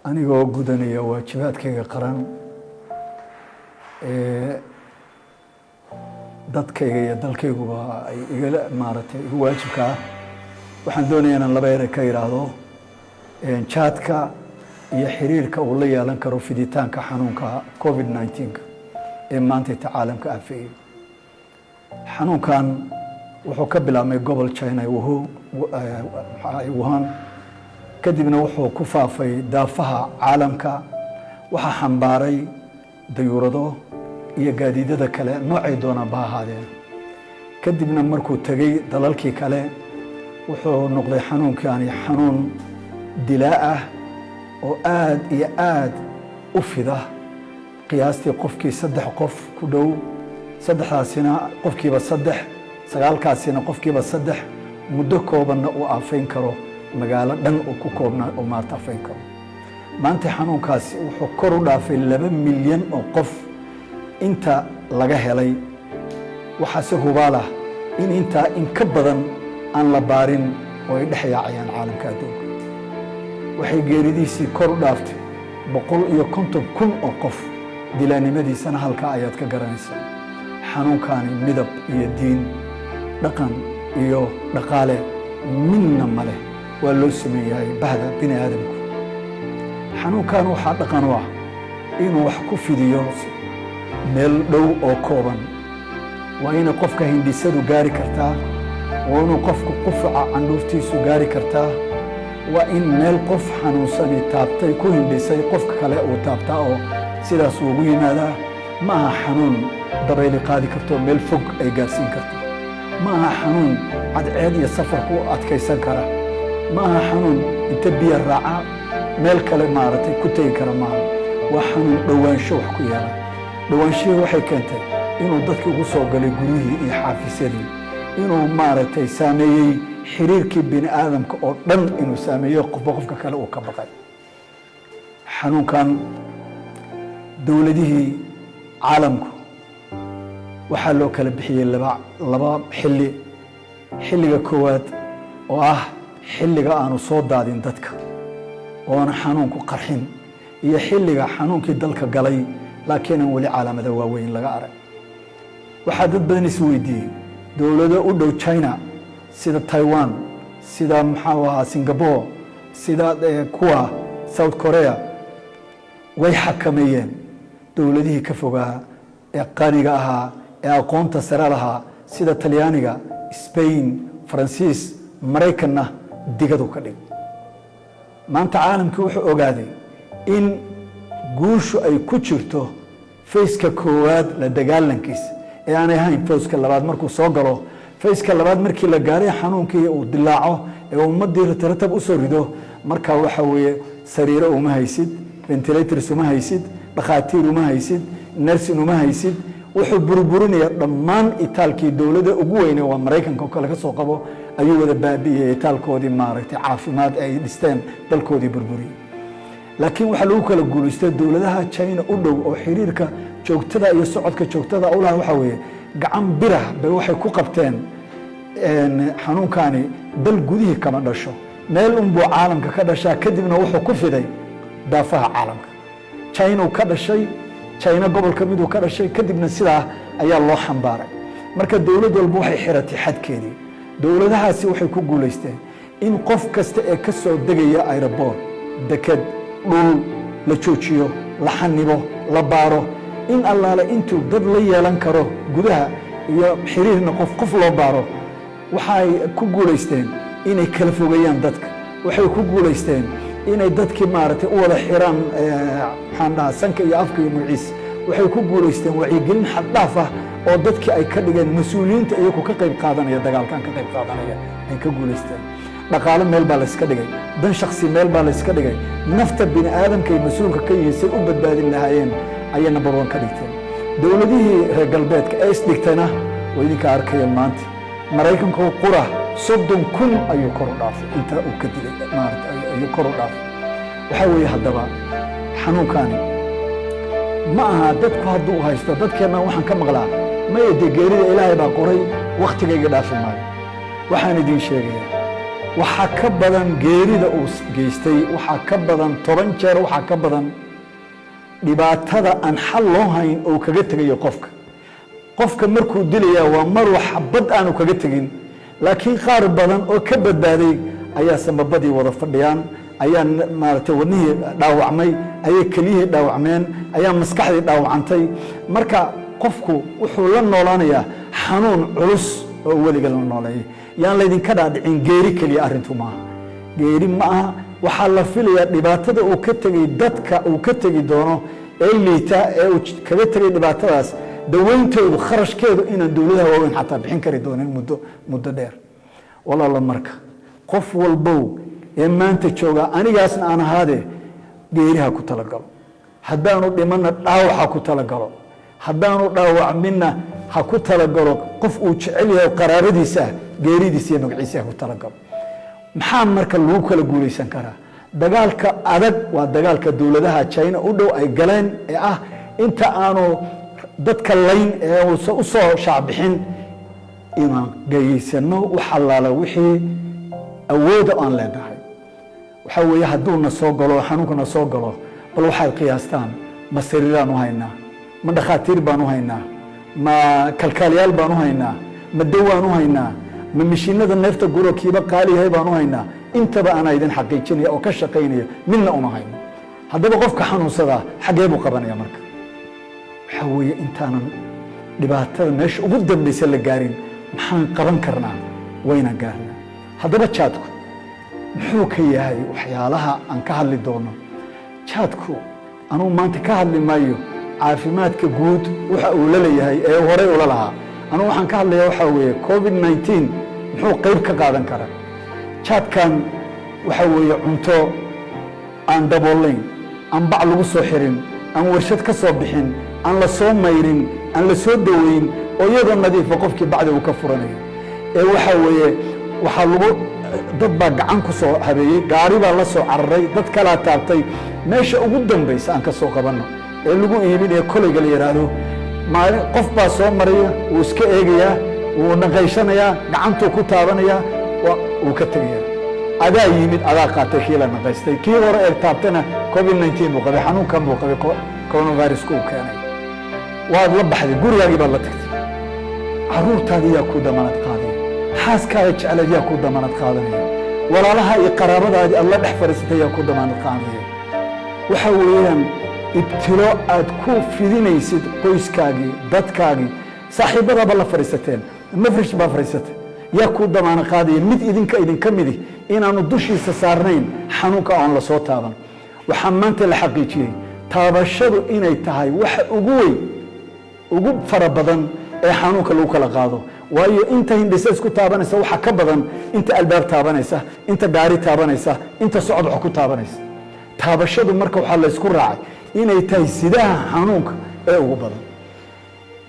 anigoo gudanaya waajibaadkayga qaran dadkayga iyo dalkayguba ay iga maaragtay igu waajibka ah waxaan doonayaa inaan laba eray ka yidhaahdo jaadka iyo xiriirka uu la yeelan karo fiditaanka xanuunka covid-19 ee maanta caalamka afeeyay xanuunkan wuxuu ka bilaabmay gobol China Wuhan kadibna wuxuu ku faafay daafaha caalamka waxa xambaaray dayuurado iyo gaadiidada kale noocay doonaan ba ahaadeen kadibna markuu tagay dalalkii kale wuxuu noqday xanuunkani xanuun dilaa ah oo aad iyo aad u fida qiyaastii qofkii 3 qof ku dhow saddexdaasina qofkiiba 3 sagaalkaasina qofkiiba 3 muddo koobanna uu aafeyn karo magaalo dhan uu ku koobnaa oo maanta aafeyn karo maanta xanuunkaasi wuxuu kor u dhaafay 2 milyan oo qof inta laga helay waxa si hubaala in inta in ka badan aan la baarin oo ay dhaxyaacayaan caalamka adduunka waxay geeridiisii kor u dhaaftay 150,000 oo qof dilaanimadiisana halka ayaad ka garanaysaa xanuunkani midab iyo diin dhaqan iyo dhaqaale midna male waa loo sameeyay bahda bini aadamku xanuunkan waxa dhaqan u ah inuu wax ku fidiyo meel dhow oo kooban waa in qofka hindisadu gaari kartaa waa in qofku qufaca candhuuftiisu gaari kartaa waa in meel qof xanuunsan taabtay ku hindisay qofka kale uu taabtaa oo sidaas ugu yimaadaa ma aha xanuun dabayl qaadi karto meel fog ay gaarsiin karto ma aha xanuun cadceed iyo safar ku adkaysan kara ma aha xanuun inta biyo raaca meel kale maaragtay ku tagi kara ma waa xanuun dhawaansho wax ku yeela dhawaanshihi waxay keentay inuu dadka ugu soo galay guriyihii iyo xaafisyadii inuu maaragtay saameeyey xiriirkii bini aadamka oo dhan inuu saameeyo qofka kale uu ka baqay xanuunkan dawladihii caalamku waxaa loo kala bixiyey laba xilliga koowaad oo ah xilliga aanu soo daadin dadka oona xanuunku qarxin iyo xilliga xanuunkii dalka galay laakiin wali calaamado waaweyn laga arag waxaa dad badan is weydiiyey dawlado u dhow China sida Taiwan sida Singapore sida kuwa South Korea way xakameeyeen dawladihii ka fogaa ee qaniga ahaa ee aqoonta sare lahaa sida Talyaaniga Spain Faransiis Mareykanna digadu ka dhig maanta caalamku wuxuu ogaaday in guushu ay ku jirto fayska koowaad la dagaalankiisa ee aan ahayn fayska labaad markuu soo galo fayska labaad markii la gaaray xanuunkii uu dilaaco ee ummadii tartab u soo rido marka waxa weeye sariiro uma haysid ventilators uma haysid dhaqaatiir uma haysid nurse uma haysid wuxuu burburinaya dhammaan itaalkii dawladda ugu weyn waa Mareykanka oo kale ka soo qabo ayuu wada baabi'iyay itaalkoodii maaragtay caafimaad ay dhisteen dalkoodii burburiyay laakiin waxa lagu kala guuleystay dawladaha China u dhow oo xiriirka joogtada iyo socodka joogtada u lahaa waxa weeye gacan birah bay waxay ku qabteen xanuunkani dal gudihii kama dhasho meel buu caalamka ka dhashaa kadibna wuxuu ku fiday daafaha caalamka China ka dhashay China gobolka mid uu ka dhashay kadibna sidaa ayaa loo xambaaray marka dawlad walba waxay xiratay xadkeedii dawladahaasi waxay ku guuleysteen in qof kasta ee ka soo degaya aeroport deked dhul la joojiyo la xanibo la baaro in allaale intuu dad la yeelan karo gudaha iyo xiriirna qof loo baaro waxay ku guuleysteen inay kala fogeeyaan dadka waxay ku guuleysteen inay dadkii maaragtay u wada xiraan sanka iyo afka iyo magaciis waxay ku guuleysteen wacyigelin xad dhaaf ah oo dadkii ay ka dhigeen mas'uuliyiinta iyagu ka qayb qaadanaya dagaalkan ka qayb qaadanaya ay ka guuleysteen dhaqaale meel baa la iska dhigay dan shakhsi meel baa la iska dhigay nafta bini aadamka iyo mas'uulka ka yihiin say u badbaadin lahaayeen ayay number 1 ka dhigteen dawladihii reer galbeedka ee is dhigtayna way idinka arkayeen maanta Mareykanka qura 30,000 ayuu kor u dhaafay inta uu ka dilay maaragtay ayuu kor u dhaafay waxa weeye haddaba xanuunkani ma aha dadku hadduu haysto dadkeena waxaan ka maqlaa ma yeedee geerida Ilaahay baa qoray waqtigayga dhaafay maayo waxaan idin sheegayaa waxaa ka badan geerida uu geystay, waxaa ka badan 10 jeer, waxaa ka badan dhibaatada aan xal loo hayn oo kaga tegayo qofka markuu dilayaa waa mar waxbad aanu kaga tegin, laakiin qaar badan oo ka badbaaday ayaa samabadii wada fadhiyaan, ayaa maaragtay wadnihii dhaawacmay, ayay keliyihii dhaawacmeen, ayaa maskaxdii dhaawacantay. marka qofku wuxuu la noolaanayaa xanuun culus oo weliga la nooleeyay. yaan laydinka dhaadhicin geeri keliya arrintu maaha, geeri ma aha. waxaa la filayaa dhibaatada uu ka tegay dadka uu ka tegi doono ee liita ee uu kaga tegay dhibaatadaas daweyntoodu kharashkeedu inaan dowladaha waaweyn xataa bixin kari doonin muddo dheer. walaala marka qof walbow ee maanta jooga anigaasna aan ahaadee geeriha ku talagalo, haddaanu dhimanna dhaawaxa ku talagalo, haddaanu dhaawacminna ha ku talagalo qof uu jecel yahay qaraaradiisa geeridiisa iyo magaciisa ha ku talagalo. maxaa marka lagu kala guulaysan karaa? dagaalka adag waa dagaalka dowladaha China u dhow ay galeen ee ah inta aanu dadka layn ee u soo shaabixin inaan gayeysano waxalaala wixii awooda aan leenahay. waxa weeye hadduu na soo galo xanuunka na soo galo, bal waxay qiyaastaan ma sariiraan u haynaa, ma dhakhaatiir baan u haynaa, ma kalkaaliyaal baan u haynaa, ma dawaan u haynaa, ma mishiinada neefta guro kiiba qaali yahay baan u haynaa. intaba ana idin xaqiijinaya oo ka shaqaynaya midna uma hayno. haddaba qofka xanuunsada xagee buu qabanaya marka? waxa weeye intaanan dhibaatada meesha ugu dambaysa la gaarin maxaan qaban karnaa wayna gaarnaa. haddaba jaadku muxuu ka yahay waxyaalaha aan ka hadli doono? jaadku anuu maanta ka hadli maayo caafimaadka guud waxa uu la leeyahay ee horey ula lahaa. anuu waxaan ka hadlayaa waxa weeye COVID-19 muxuu qayb ka qaadan karaa? jaadkan waxa weeye cunto aan daboolayn, aan bac lagu soo xirin, aan warshad ka soo bixin, aan la soo mayrin, aan la soo daweyn, oo iyadoo nadiifa qofkii bacdi uu ka furanayo. ee waxa weeye waxaa lagu dad baa gacan ku soo habeeyey, gaari baa la soo cararay, dad kalaa taabtay. meesha ugu dambaysa aan ka soo qabanno ee lagu iibinayo kolayga la yidhaahdo, maalin qof baa soo maraya, wuu iska eegayaa, wuu naqaysanayaa, gacantuu ku taabanayaa, wuu ka tegayaa. adaa yimid, adaa qaatay kii la naqaystay, kii hore ee taabtana COVID-19 buu qabay, xanuunkan buu qabay, coronavirusku uu keenay. waad la baxday, gurigaagii baad la tagtay, caruurtaadii yaa ku damanad qaadaya, xaaskaaga jecleed yaa ku damanad qaadanaya, walaalaha iyo qaraabadaadii aad la dhex fadhiisatay yaa ku damanad qaadaya. waxa weeyaan ibtilo aad ku fidinaysid qoyskaagii, dadkaagii, saaxiibadaaba la fadhiisateen, mafrish baa fadhiisatay, yaa ku damaana qaadaya mid idinka midi inaanu dushiisa saarnayn xanuunka aan la soo taaban. waxaa maanta la xaqiijiyey taabashadu inay tahay waxa ugu weyn, ugu fara badan ee xanuunka lagu kala qaado. waayo inta hindhisa isku taabanaysa waxa ka badan inta albaab taabanaysa, inta gaari taabanaysa, inta socod ku taabanaysa. taabashadu marka waxaa la isku raacay inay tahay sidaha xanuunka ee ugu badan.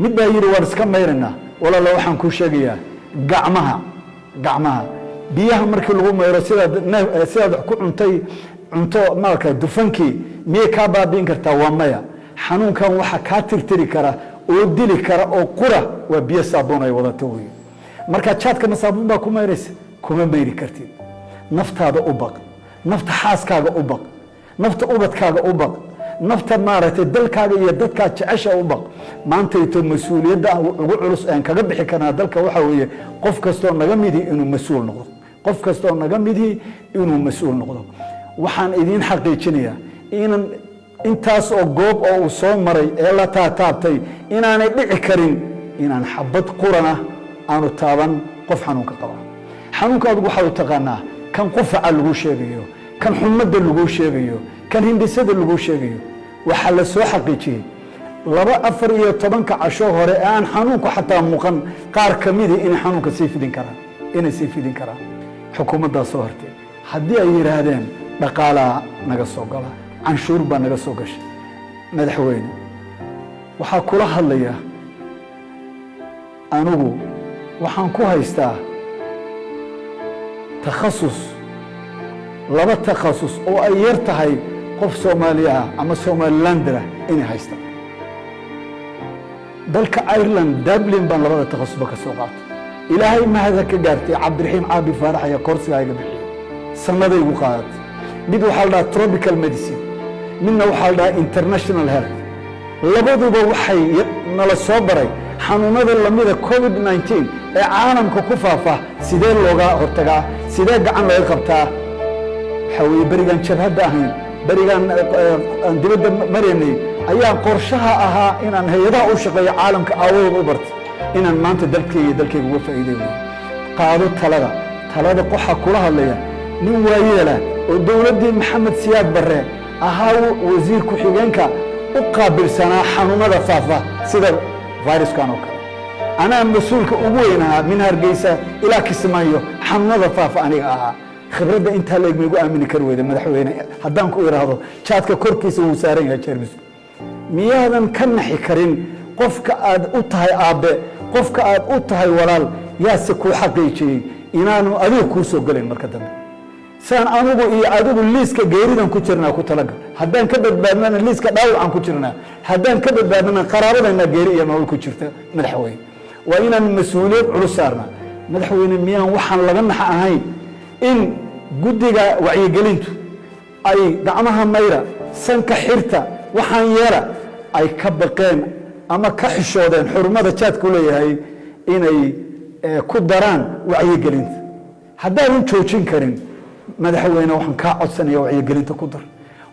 mid baa yidhi waan iska mayranaa. walaala waxaan kuu sheegayaa gacmaha biyaha markii lagu mayro sidaad ku cuntay cunto marka dufankii miyay kaa baabi'in kartaa? waa maya. xanuunkan waxa kaa tirtiri kara oo dili kara oo qura waa biyo saabuun ay wadato wey. marka jaadka saabuun baa ku mayraysa, kuma mayri kartid. naftaada u baq, nafta xaaskaaga u baq, nafta ubadkaaga u baq, nafta maaragtay dalkaaga iyo dadkaa jecesha u baq. maantayto mas-uuliyadda ugu culus aan kaga bixi karnaa dalka waxa weeye qof kastoo naga midii inuu mas-uul noqdo, qof kastoo naga midii inuu mas-uul noqdo. waxaan idiin xaqiijinayaa inan intaas oo goob oo uu soo maray ee la taataabtay inaanay dhici karin inaan xabad qurana aanu taaban qof xanuunka qaba. xanuunka adigu waxaa u taqaanaa kan qufaca lagu sheegayo, kan xumadda lagu sheegayo, kan hindhisada lagu sheegayo. waxaa la soo xaqiijiyey 14 casho hore ee aan xanuunku xataa muuqan qaar ka midii inay xanuunka sii fidin karaan. xukuumaddaa soo hartay haddii ay yidhaahdeen dhaqaalaa naga soo gala, canshuur baa naga soo gashay. madaxweyne waxaa kula hadlaya anigu waxaan ku haystaa takhasus, 2 takhasus oo ay yar tahay qof Soomaali ah ama Somalilander inay haystaan. dalka Ireland Dublin baan 2 takhasusba ka soo qaatay. ilaahay mahada ka gaartay cabdiraxiim caabi faarax ayaa koorsigaa iga bixiyey sannaday igu qaadatay mid waxaa la dhahaa tropical medicine midna waxaa la dhahaa international health labaduba waxay nala soo baray xanuunada lamida covid-19 ee caalamka ku faafa sidee looga hortagaa sidee gacan looga qabtaa waxaa weeye berigaan jabhadda ahayn berigaan aan dibadda maraynay ayaa qorshaha ahaa inaan hay-adaha u shaqeeyo caalamka aawadooda u bartay inaan maanta dalkayga uga faa'iiday wey qaado talada waxaa kula hadlaya nin waayeela oo dowladdii maxamed siyaad barre ahaa wasiir ku-xigeenka u qaabilsanaa xanuunada faafa sida viruskan oo kale anaa mas-uulka ugu weynahaa min hargeysa ilaa kismaayo xanuunada faafa aniga ahaa khibradda intaa leeg maygu aamini kari weyda madaxweyne haddaan ku idhaahdo jaadka korkiisa wuu saaran yahay jeermisku miyaadan ka naxi karin qofka aad u tahay aabbe qofka aad u tahay walaal yaase kuu xaqiijiyey inaanu adiga kuu soo gelayn marka dambe saan anugu iyo adigu liiska geeridan ku jirnaa ku talagal haddaan ka badbaadnana liiska dhaawacaan ku jirnaa haddaan ka badbaadnana qaraabadana geeri iyo nolol ku jirta madaxweyne waa inaan mas-uuliyad culus saarnaa madaxweyne miyaan waxaan laga naxa ahayn in guddiga wacyigelintu ay gacmaha mayra sanka xirta waxaan yeela ay ka baqeen ama ka xishoodeen xurumada jaadku leeyahay inay ku daraan wacyigelinta haddaanan joojin karin madaxweyne waxaan kaa codsanaya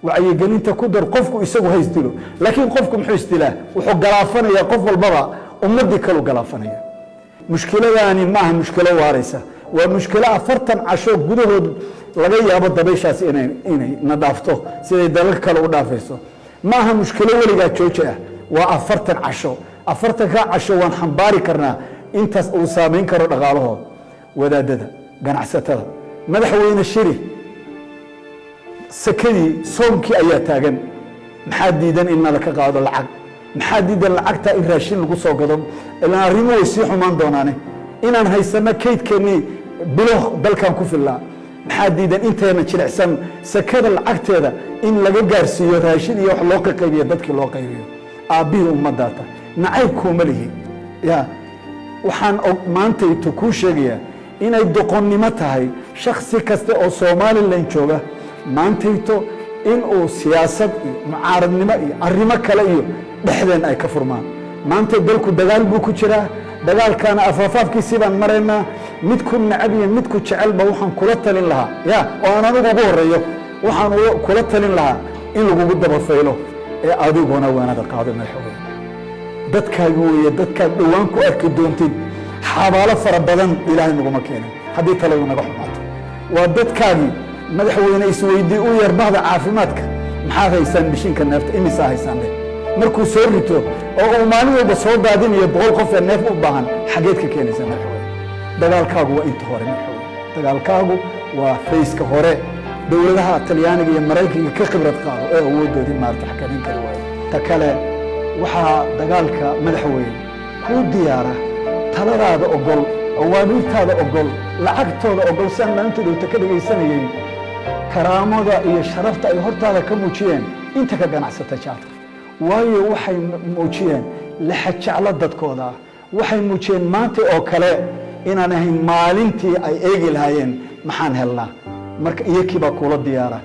wacyigelinta ku dar qofku isagu haysdilo laakiin qofku muxuu isdilaa wuxuu galaafanaya qof walbaba ummadii kalu galaafanaya mushkiladaani maaha mushkilo waaraysa waa mushkilo 40 casho gudahood laga yaabo dabayshaas inay na dhaafto siday dalal kale u dhaafayso maaha mushkilo weligaa jooji ah waa 40 casho 40 casho waan xambaari karnaa intaas uu saameyn karo dhaqaalahooda wadaadada ganacsatada madaxweyne shiri sakadii soomkii ayaa taagan maxaa diidan in nala ka qaado lacag maxaa diidan lacagta in raashin lagu soo gado ilaa arrimo way sii xumaan doonaane inaan haysano kaydkeennii bilo dalkan ku filaa maxaa diidan inteena jilicsan sakada lacagteeda in laga gaarsiiyo raashin iyo wax loo qaybiyo dadkii loo qaybiyo aabbihii ummadaata nacaybkuuma lihi ya waxaan maantayto kuu sheegayaa inay doqonnimo tahay shaksi kasta oo somalilan jooga maantayto inuu siyaasad iyo mucaaradnimo iyo arrimo kale iyo dhexdeen ay ka furmaan maanta dalku dagaal buu ku jiraa dagaalkaana afafaafkiisii baan maraynaa midku nacab iyo midku jecelba waxaan kula talin lahaa ya oo aan anigu ugu horeeyo waxaan kula talin lahaa in lagugu dabafaylo ee adiguna waanada qaado madaxweyne dadkaagu weeye dadkaad dhowaan ku arki doontid xabaalo fara badan ilaahay naguma keenin haddii taladu naga xumaato waa dadkaagii madaxweyne isweydii u yarbahda caafimaadka maxaad haysaan mishiinka neefta imisaa haysaan dhe markuu soo rito oo uu maalin walba soo daadinayo 100 qof ee neef u baahan xageed ka keenaysa madaxweyne dagaalkaagu waa inta hore madaxweyne dagaalkaagu waa fayska hore dowladaha talyaaniga iyo maraykanka ka khibrad qaado ee awoodoodii maarta xakamin kari waayo ta kale waxaa dagaalka madaxweyne kuu diyaara taladaada ogol awaamiirtaada ogol lacagtooda ogol siaan maalinta dhowta ka dhegaysanayay karaamada iyo sharafta ay hortaada ka muujiyeen inta ka ganacsata jaadka waayo waxay muujiyeen laxajeclo dadkooda waxay muujiyeen maanta oo kale inaan ahayn maalintii ay eegi lahaayeen maxaan helnaa marka iyakii baa kuula diyaara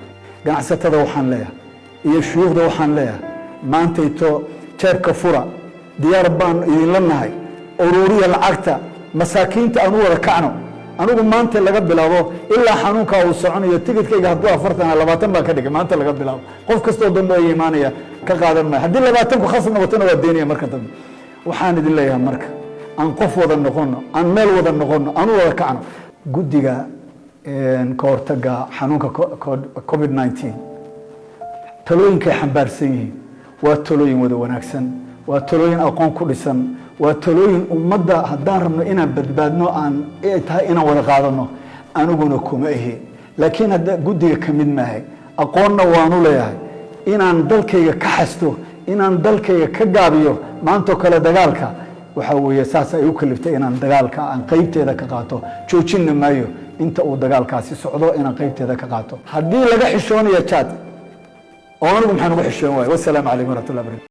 ganacsatada waxaan leeyahay iyo shuyuukhda waxaan leeyahay maantayto jeebka fura diyaar baan idinla nahay ururiya lacagta masaakiinta aan u wada kacno anigu maanta laga bilaabo ilaa xanuunka uu soconayo tigidkayga hadduu 40 20 baan ka dhigay maanta laga bilaabo qof kastoo dambe ay imaanaya ka qaadan maayo haddii 20 ku khasab noqotona waa deynaya marka dambe waxaan idin leeyahay marka aan qof wada noqono aan meel wada noqono aan u wada kacno guddiga ka hortaga xanuunka covid-19 talooyinkay xambaarsan yihiin waa talooyin wada wanaagsan waa talooyin aqoon ku dhisan waa talooyin ummadda haddaan rabno inaan badbaadno aan tahay inaan wada qaadano aniguna kuma ahi laakiin hadda guddiga ka mid maahay aqoonna waanu leeyahay inaan dalkayga ka xasto inaan dalkayga ka gaabiyo maantoo kale dagaalka waxaa weeye saas ay u kaliftay inaan dagaalka aan qaybteeda ka qaato joojinna maayo inta uu dagaalkaasi socdo inaan qaybteeda ka qaato haddii laga xishoonayo jaad oo anigu maxaan uga xishoon waayo wassalaamu calaykum waraxmatullahi wabarakatu